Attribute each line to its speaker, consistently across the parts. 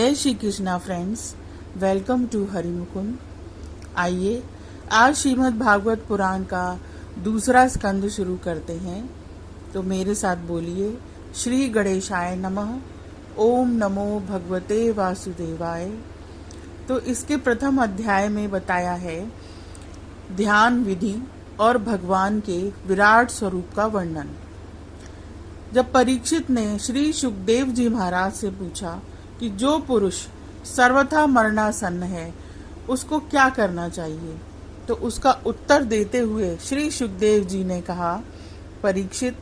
Speaker 1: जय Shri Krishna friends, welcome to Harimukund. आइए आज श्रीमद् भागवत पुराण का दूसरा स्कंद शुरू करते हैं। तो मेरे साथ बोलिए, श्री गणेशाय नमः, ओम नमो भगवते वासुदेवाय। तो इसके प्रथम अध्याय में बताया है ध्यान विधि और भगवान के विराट स्वरूप का वर्णन। जब परीक्षित ने श्री सुखदेव जी महाराज से पूछा कि जो पुरुष सर्वथा मरणासन्न है उसको क्या करना चाहिए, तो उसका उत्तर देते हुए श्री सुखदेव जी ने कहा, परीक्षित,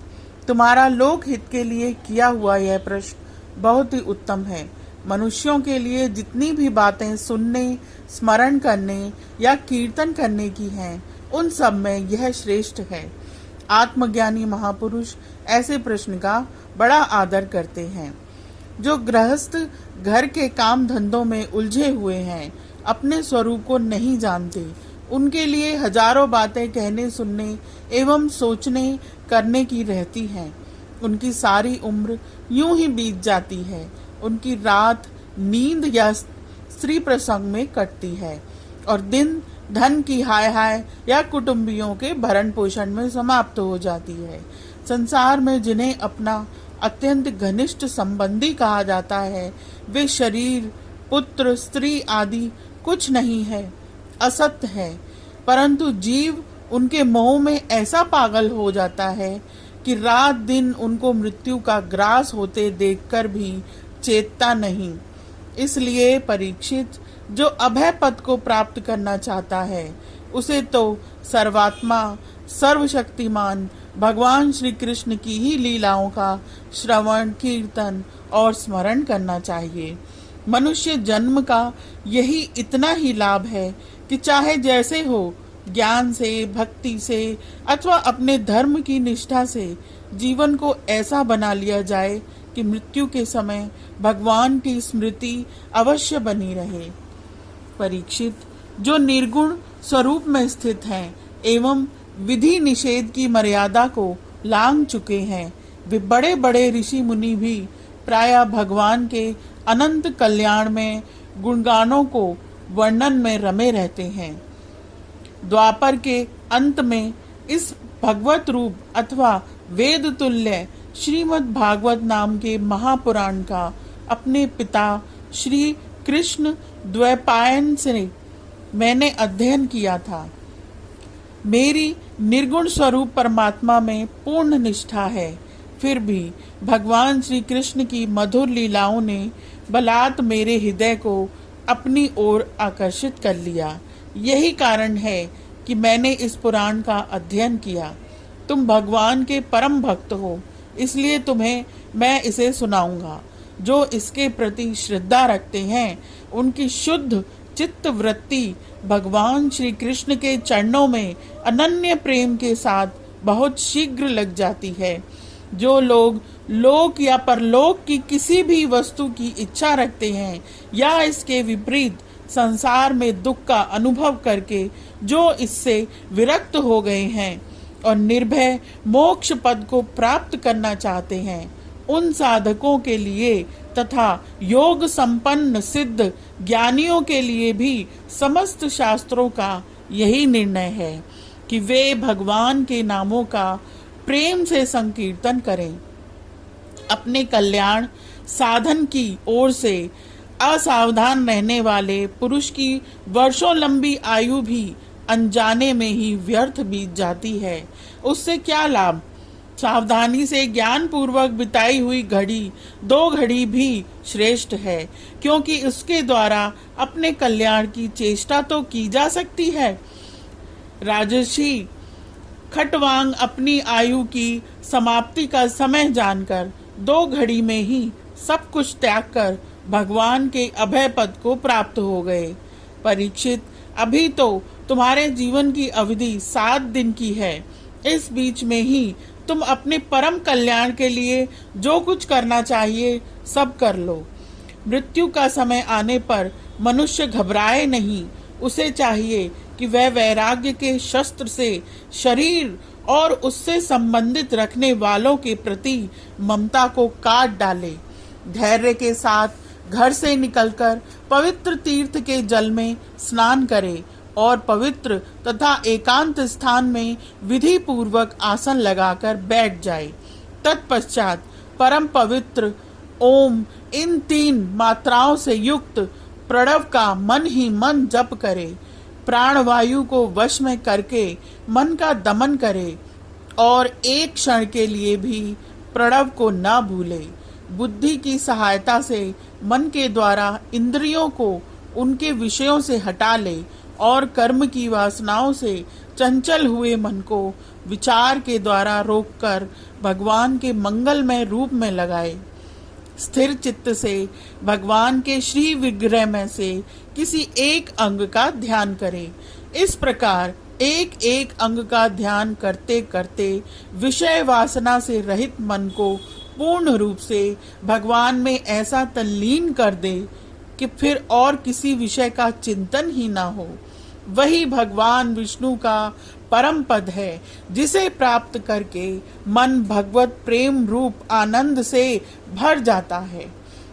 Speaker 1: तुम्हारा लोक हित के लिए किया हुआ यह प्रश्न बहुत ही उत्तम है। मनुष्यों के लिए जितनी भी बातें सुनने, स्मरण करने या कीर्तन करने की हैं, उन सब में यह श्रेष्ठ है। आत्मज्ञानी महापुरुष ऐसे प्रश्न का बड़ा आदर करते हैं। जो गृहस्थ घर के काम धंधों में उलझे हुए हैं, अपने स्वरूप को नहीं जानते, उनके लिए हजारों बातें कहने, सुनने एवं सोचने करने की रहती हैं। उनकी सारी उम्र यूं ही बीत जाती है। उनकी रात नींद या स्त्री प्रसंग में कटती है और दिन धन की हाय हाय या कुटुंबियों के भरण पोषण में समाप्त हो जाती है। संसार में जिन्हें अपना अत्यंत घनिष्ठ संबंधी कहा जाता है, वे शरीर, पुत्र, स्त्री आदि कुछ नहीं है, असत्य है। परंतु जीव उनके मोह में ऐसा पागल हो जाता है कि रात दिन उनको मृत्यु का ग्रास होते देखकर भी चेतता नहीं। इसलिए परीक्षित, जो अभय पद को प्राप्त करना चाहता है, उसे तो सर्वात्मा, सर्वशक्तिमान भगवान श्री कृष्ण की ही लीलाओं का श्रवण, कीर्तन और स्मरण करना चाहिए। मनुष्य जन्म का यही इतना ही लाभ है कि चाहे जैसे हो, ज्ञान से, भक्ति से अथवा अपने धर्म की निष्ठा से जीवन को ऐसा बना लिया जाए कि मृत्यु के समय भगवान की स्मृति अवश्य बनी रहे। परीक्षित, जो निर्गुण स्वरूप में स्थित हैं एवं विधि निषेध की मर्यादा को लांघ चुके हैं, वे बड़े बड़े ऋषि मुनि भी प्रायः भगवान के अनंत कल्याण में, गुणगानों को वर्णन में रमे रहते हैं। द्वापर के अंत में इस भगवत रूप अथवा वेद तुल्य श्रीमद् भागवत नाम के महापुराण का अपने पिता श्री कृष्ण द्वैपायन से मैंने अध्ययन किया था। मेरी निर्गुण स्वरूप परमात्मा में पूर्ण निष्ठा है, फिर भी भगवान श्री कृष्ण की मधुर लीलाओं ने बलात् मेरे हृदय को अपनी ओर आकर्षित कर लिया। यही कारण है कि मैंने इस पुराण का अध्ययन किया। तुम भगवान के परम भक्त हो, इसलिए तुम्हें मैं इसे सुनाऊंगा। जो इसके प्रति श्रद्धा रखते हैं, उनकी शुद्ध चित्त वृत्ति भगवान श्री कृष्ण के चरणों में अनन्य प्रेम के साथ बहुत शीघ्र लग जाती है। जो लोग लोक या परलोक की किसी भी वस्तु की इच्छा रखते हैं या इसके विपरीत संसार में दुख का अनुभव करके जो इससे विरक्त हो गए हैं और निर्भय मोक्ष पद को प्राप्त करना चाहते हैं, उन साधकों के लिए तथा योग संपन्न सिद्ध ज्ञानियों के लिए भी समस्त शास्त्रों का यही निर्णय है कि वे भगवान के नामों का प्रेम से संकीर्तन करें। अपने कल्याण साधन की ओर से असावधान रहने वाले पुरुष की वर्षों लंबी आयु भी अनजाने में ही व्यर्थ बीत जाती है। उससे क्या लाभ? सावधानी से ज्ञान पूर्वक बिताई हुई घड़ी 2 घड़ी भी श्रेष्ठ है, क्योंकि उसके द्वारा अपने कल्याण की चेष्टा तो की जा सकती है। राजर्षि खटवांग अपनी आयु की समाप्ति का समय जानकर 2 घड़ी में ही सब कुछ त्याग कर भगवान के अभय पद को प्राप्त हो गए। परीक्षित, अभी तो तुम्हारे जीवन की अवधि 7 दिन की है। इस बीच में ही तुम अपने परम कल्याण के लिए जो कुछ करना चाहिए सब कर लो। मृत्यु का समय आने पर मनुष्य घबराए नहीं। उसे चाहिए कि वह वैराग्य के शस्त्र से शरीर और उससे संबंधित रखने वालों के प्रति ममता को काट डाले। धैर्य के साथ घर से निकलकर पवित्र तीर्थ के जल में स्नान करे और पवित्र तथा एकांत स्थान में विधि पूर्वक आसन लगाकर बैठ जाए। तत्पश्चात परम पवित्र ओम इन 3 मात्राओं से युक्त प्रणव का मन ही मन जप करे। प्राणवायु को वश में करके मन का दमन करे और एक क्षण के लिए भी प्रणव को न भूले। बुद्धि की सहायता से मन के द्वारा इंद्रियों को उनके विषयों से हटा ले और कर्म की वासनाओं से चंचल हुए मन को विचार के द्वारा रोककर भगवान के मंगलमय रूप में लगाए। स्थिर चित्त से भगवान के श्री विग्रह में से किसी एक अंग का ध्यान करें। इस प्रकार एक एक अंग का ध्यान करते करते विषय वासना से रहित मन को पूर्ण रूप से भगवान में ऐसा तल्लीन कर दे कि फिर और किसी विषय का चिंतन ही ना हो। वही भगवान विष्णु का परम पद है, जिसे प्राप्त करके मन भगवत प्रेम रूप आनंद से भर जाता है।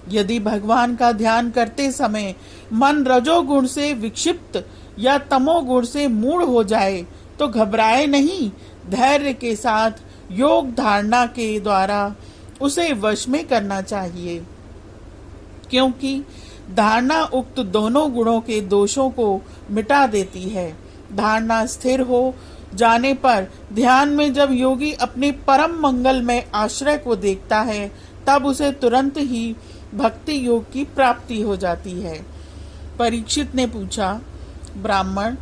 Speaker 1: यदि भगवान का ध्यान करते समय मन रजोगुण से विक्षिप्त या तमोगुण से मूढ़ हो जाए तो घबराए नहीं, धैर्य के साथ योग धारणा के द्वारा उसे वश में करना चाहिए, क्योंकि धारणा उक्त दोनों गुणों के दोषों को मिटा देती है। धारणा स्थिर हो जाने पर ध्यान में जब योगी अपने परम मंगल में आश्रय को देखता है, तब उसे तुरंत ही भक्ति योग की प्राप्ति हो जाती है। परीक्षित ने पूछा, ब्राह्मण,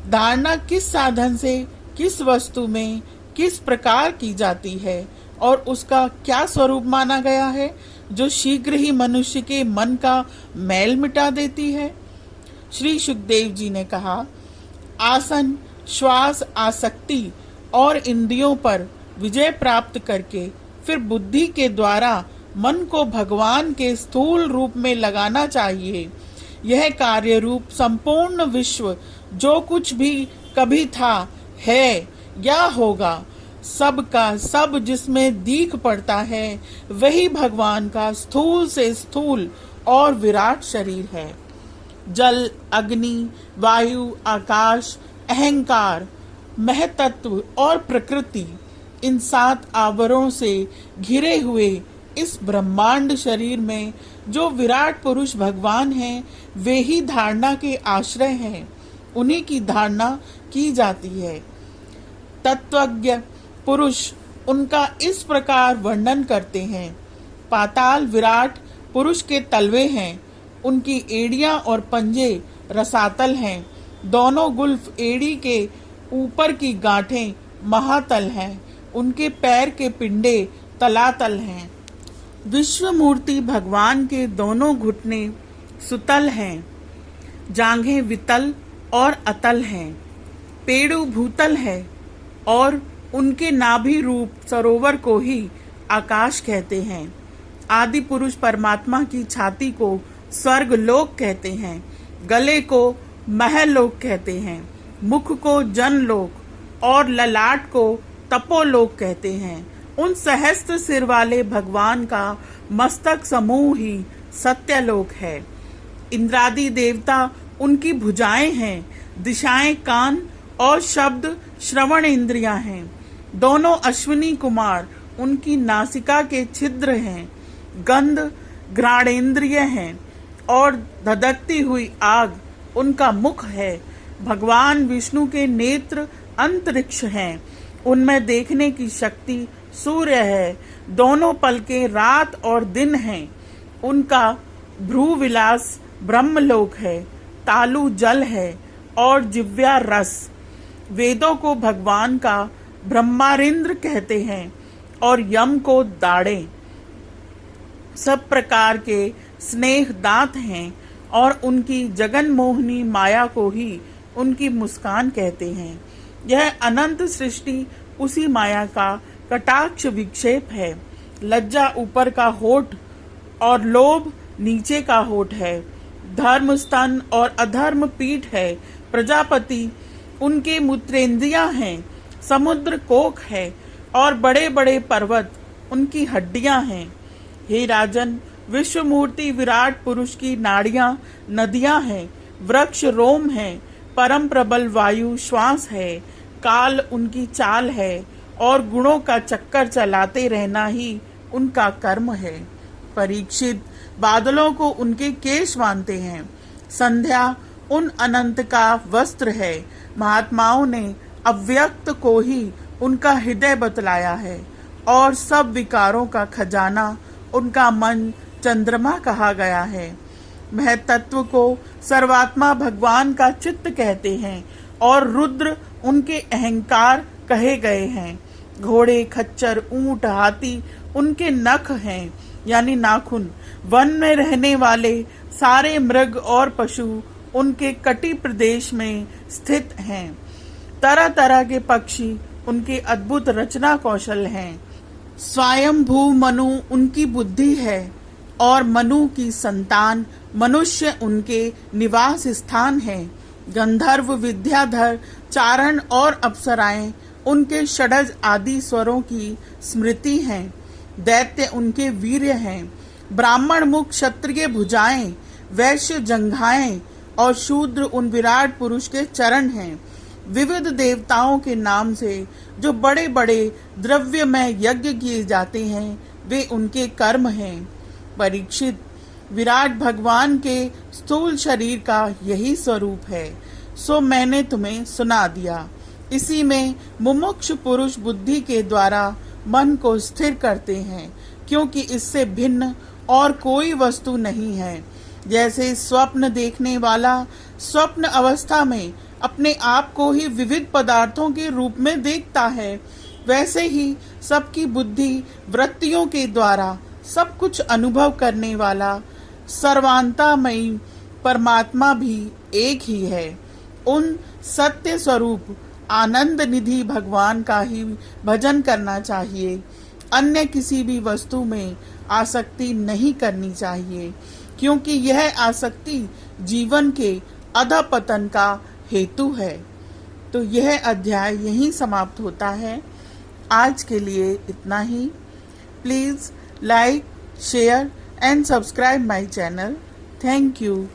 Speaker 1: धारणा किस साधन से किस वस्तु में किस प्रकार की जाती है और उसका क्या स्वरूप माना गया है जो शीघ्र ही मनुष्य के मन का मैल मिटा देती है? श्री सुखदेव जी ने कहा, आसन, श्वास, आसक्ति और इंद्रियों पर विजय प्राप्त करके फिर बुद्धि के द्वारा मन को भगवान के स्थूल रूप में लगाना चाहिए। यह कार्य रूप संपूर्ण विश्व जो कुछ भी कभी था, है या होगा, सब का सब जिसमें दीख पड़ता है, वही भगवान का स्थूल से स्थूल और विराट शरीर है। जल, अग्नि, वायु, आकाश, अहंकार, महतत्व और प्रकृति, इन 7 आवरणों से घिरे हुए इस ब्रह्मांड शरीर में जो विराट पुरुष भगवान हैं, वे ही धारणा के आश्रय हैं। उन्हीं की धारणा की जाती है। तत्वज्ञ पुरुष उनका इस प्रकार वर्णन करते हैं। पाताल विराट पुरुष के तलवे हैं, उनकी एड़ियां और पंजे रसातल हैं। दोनों गुल्फ एड़ी के ऊपर की गांठें महातल हैं, उनके पैर के पिंडे तलातल हैं। विश्व मूर्ति भगवान के दोनों घुटने सुतल हैं, जांघें वितल और अतल हैं। पेड़ू भूतल है और उनके नाभि रूप सरोवर को ही आकाश कहते हैं। आदि पुरुष परमात्मा की छाती को स्वर्ग लोक कहते हैं, गले को महलोक कहते हैं, मुख को जनलोक और ललाट को तपोलोक कहते हैं। उन सहस्त्र सिर वाले भगवान का मस्तक समूह ही सत्यलोक है। इंद्रादि देवता उनकी भुजाएं हैं, दिशाएं कान और शब्द श्रवण इंद्रियां हैं। दोनों अश्विनी कुमार उनकी नासिका के छिद्र हैं, गंध घ्राणेन्द्रिय हैं और धधकती हुई आग उनका मुख है। भगवान विष्णु के नेत्र अंतरिक्ष हैं, उनमें देखने की शक्ति सूर्य है। दोनों पलकें रात और दिन हैं। उनका भ्रूविलास ब्रह्मलोक है, तालु जल है और जिव्या रस। वेदों को भगवान का ब्रह्मारिंद्र कहते हैं और यम को दाढ़ें। सब प्रकार के स्नेह दांत हैं और उनकी जगन मोहिनी माया को ही उनकी मुस्कान कहते हैं। यह अनंत सृष्टि उसी माया का कटाक्ष विक्षेप है। लज्जा ऊपर का होठ और लोभ नीचे का होठ है। धर्म स्तन और अधर्म पीठ है। प्रजापति उनके मूत्रेंद्रियां हैं। समुद्र कोक है और बड़े बड़े पर्वत उनकी हड्डियां हैं। हे राजन, विश्व मूर्ति विराट पुरुष की नाड़ियां नदियां हैं, वृक्ष रोम है, परम प्रबल वायु श्वास है, काल उनकी चाल है और गुणों का चक्कर चलाते रहना ही उनका कर्म है। परीक्षित बादलों को उनके केश मानते हैं, संध्या उन अनंत का वस्त्र है। महात्माओं ने अव्यक्त को ही उनका हृदय बतलाया है और सब विकारों का खजाना उनका मन चंद्रमा कहा गया है। महतत्व को सर्वात्मा भगवान का चित्त कहते हैं और रुद्र उनके अहंकार कहे गए हैं। घोड़े खच्चर ऊंट हाथी उनके नख हैं यानी नाखून। वन में रहने वाले सारे मृग और पशु उनके कटी प्रदेश में स्थित हैं। तरह तरह के पक्षी उनके अद्भुत रचना कौशल हैं। स्वयंभू मनु उनकी बुद्धि है और मनु की संतान मनुष्य उनके निवास स्थान है। गंधर्व विद्याधर चारण और अप्सराएं उनके षडज आदि स्वरों की स्मृति हैं। दैत्य उनके वीर्य हैं। ब्राह्मण मुख क्षत्रिय भुजाएं, वैश्य जंघाएं और शूद्र उन विराट पुरुष के चरण हैं। विविध देवताओं के नाम से जो बड़े बड़े द्रव्यमय यज्ञ किए जाते हैं वे उनके कर्म हैं। परीक्षित विराट भगवान के स्थूल शरीर का यही स्वरूप है, सो मैंने तुम्हें सुना दिया। इसी में मुमुक्षु पुरुष बुद्धि के द्वारा मन को स्थिर करते हैं, क्योंकि इससे भिन्न और कोई वस्तु नहीं है। जैसे स्वप्न देखने वाला स्वप्न अवस्था में अपने आप को ही विविध पदार्थों के रूप में देखता है, वैसे ही सबकी बुद्धि वृत्तियों के द्वारा सब कुछ अनुभव करने वाला सर्वांतामयी परमात्मा भी एक ही है। उन सत्य स्वरूप आनंद निधि भगवान का ही भजन करना चाहिए। अन्य किसी भी वस्तु में आसक्ति नहीं करनी चाहिए, क्योंकि यह आसक्ति जीवन के अधपतन का हेतु है। तो यह अध्याय यहीं समाप्त होता है। आज के लिए इतना ही। Please like, share and subscribe my channel. Thank you.